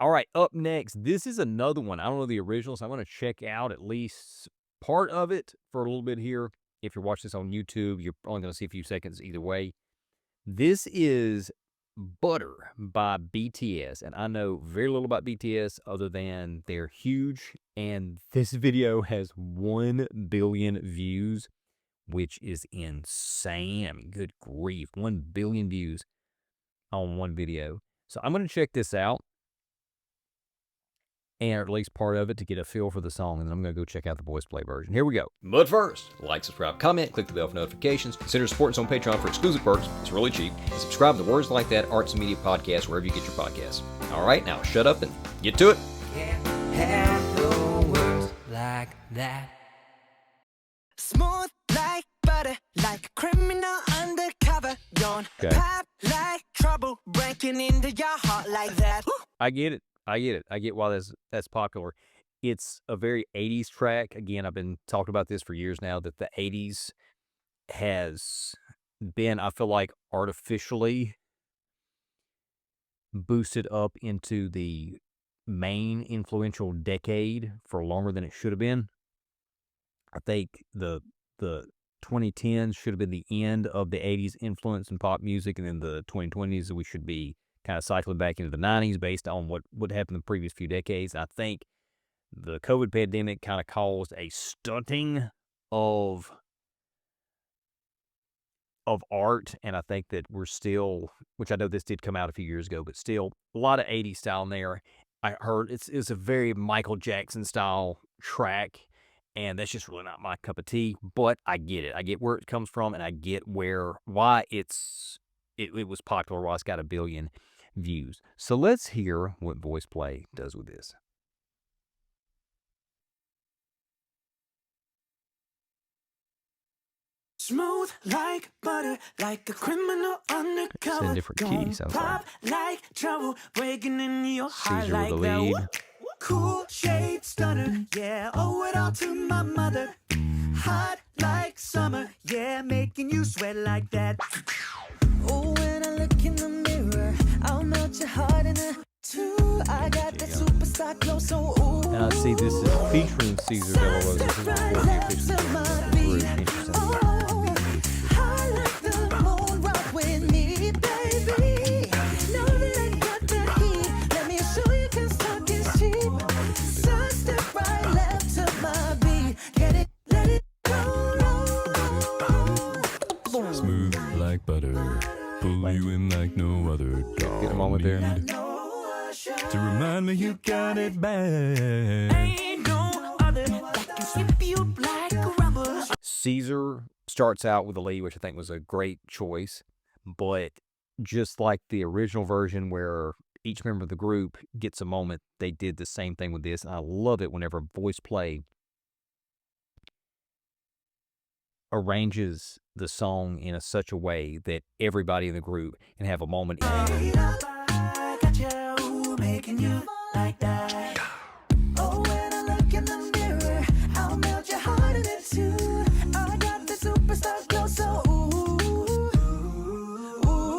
All right, up next, this is another one. I don't know the original, so I'm going to check out at least part of it for a little bit here. If you're watching this on YouTube, you're only going to see a few seconds either way. This is Butter by BTS, and I know very little about BTS other than they're huge, and this video has 1 billion views, which is insane. I mean, good grief, 1 billion views on one video. So I'm going to check this out, and at least part of it to get a feel for the song, and then I'm going to go check out the VoicePlay version. Here we go. But first, like, subscribe, comment, click the bell for notifications, consider supporting us on Patreon for exclusive perks, it's really cheap, and subscribe to Words Like That Arts and Media Podcast wherever you get your podcasts. All right, now shut up and get to it. Can't have no words like that. Smooth like butter, like a criminal undercover. Don't pop like trouble, breaking into your heart like that. I get it. I get why that's popular. It's a very 80s track. Again, I've been talking about this for years now, that the 80s has been, I feel like, artificially boosted up into the main influential decade for longer than it should have been. I think the 2010s should have been the end of the 80s influence in pop music, and then the 2020s we should be kind of cycling back into the 90s based on what happened in the previous few decades. And I think the COVID pandemic kind of caused a stunting of art, and I think that we're still, which I know this did come out a few years ago, but still a lot of 80s style in there. I heard it's a very Michael Jackson style track, and that's just really not my cup of tea, but I get it. I get where it comes from, and I get why it was popular, why it's got 1 billion views. So let's hear what VoicePlay does with this. Smooth like butter, like a criminal undercover. It's in different keys. Pop like trouble, breaking in your heart Caesar like with the that. lead. Cool shade stunner, yeah, owe it all to my mother. Hot like summer, yeah, making you sweat like that. Oh, when I look in the mirror, I'll melt your heart in a two. I got that superstar glow, so ooh. And I see this is featuring Caesar Devereaux. This is before the official group. Interesting. I like the moon rock with me, baby. Know that I got that heat. Let me show you 'cause talk is cheap. Side step right, left to my beat. Get it, let it roll. Smooth like butter, pull you in like no other. Get a moment there. To remind me you got it bad. Ain't no other that can slip you like a rubber. Caesar starts out with the lead, which I think was a great choice, but just like the original version where each member of the group gets a moment, they did the same thing with this. And I love it whenever VoicePlay arranges the song in such a way that everybody in the group can have a moment. I got you, making you like that. Oh, when I look in the mirror, I'll melt your heart in it too. I got the superstar glow, so ooh, ooh.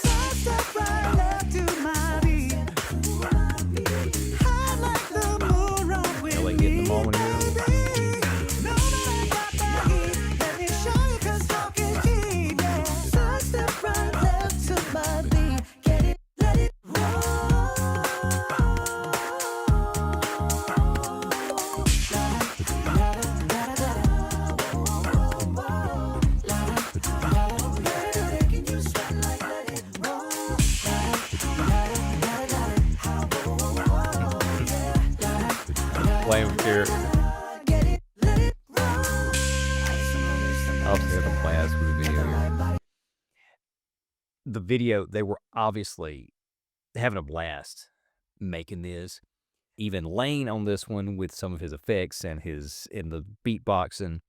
Side step right, left to my beat. I like the moon rock with Ellie getting me, the moment here. baby. Know that I got that heat. Let me show you 'cause talk is cheap, yeah. Side step right, left to my beat. Get it, let it Play with here. Obviously, have a blast with the video here. The video, they were obviously having a blast making this. Even Lane on this one with some of his effects and in the beatboxing.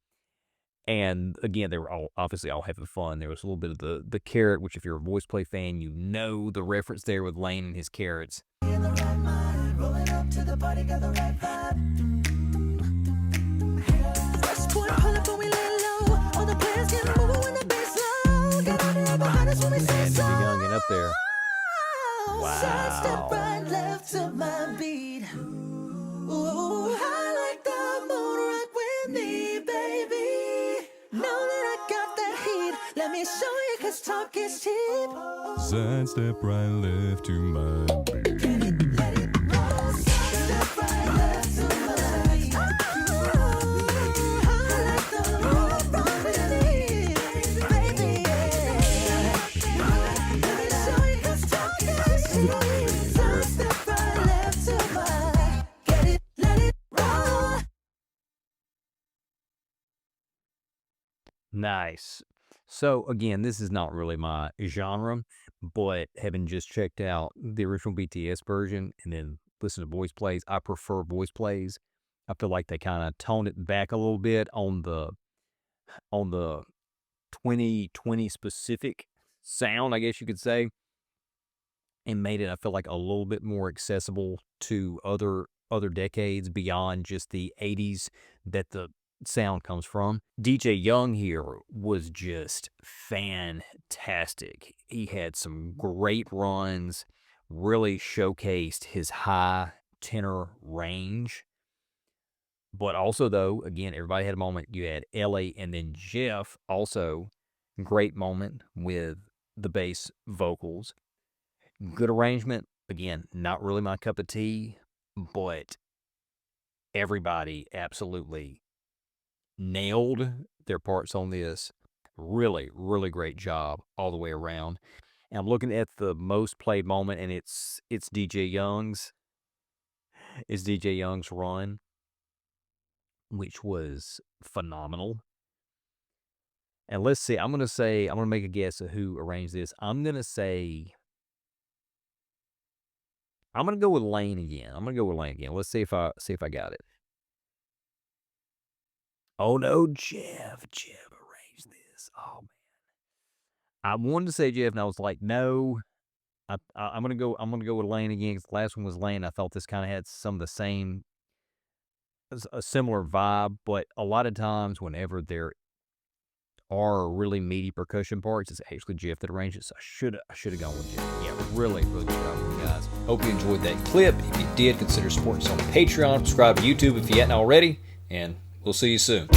And again, they were obviously all having fun. There was a little bit of the carrot, which if you're a VoicePlay fan, you know the reference there with Lane and his carrots. Rolling up to the party, got the right vibe. West Point, pull up when we lay low. All the players get moving when the bass low. Get on the behind us when we say And so. Young and up there. Sidestep right, left to my beat. Ooh, I like the moon rock with me, baby. Know that I got that heat. Let me show you, 'cause talk is cheap. Sidestep right, left to my beat. Let it roll. Sidestep right, left to my beat. Ooh, I like the moon rock with me, baby. Let me show you, 'cause talk is cheap. Sidestep right, left to my. Get it, let it roll. Nice. So again, this is not really my genre, but having just checked out the original BTS version and then listen to voice plays, I prefer voice plays. I feel like they kind of toned it back a little bit on the 2020 specific sound, I guess you could say, and made it, I feel like, a little bit more accessible to other decades beyond just the 80s that the sound comes from. DJ Young here was just fantastic. He had some great runs, really showcased his high tenor range. But also, though, again, everybody had a moment. You had Ellie and then Geoff, also great moment with the bass vocals. Good arrangement. Again, not really my cup of tea, but everybody absolutely nailed their parts on this. Really, really great job all the way around. And I'm looking at the most played moment, and it's DJ Young's. It's DJ Young's run, which was phenomenal. And let's see, I'm gonna make a guess of who arranged this. I'm gonna go with Lane again. Let's see if I got it. Oh no, Geoff arranged this. Oh man, I wanted to say Geoff, and I was like, no. I'm gonna go with Lane again, 'cause the last one was Lane. I thought this kind of had some of the same, a similar vibe, but a lot of times whenever there are really meaty percussion parts, it's actually Geoff that arranged it. So I should have gone with Geoff. Yeah, really, really good job, guys. Hope you enjoyed that clip. If you did, consider supporting us on Patreon. Subscribe to YouTube if you hadn't already. And we'll see you soon.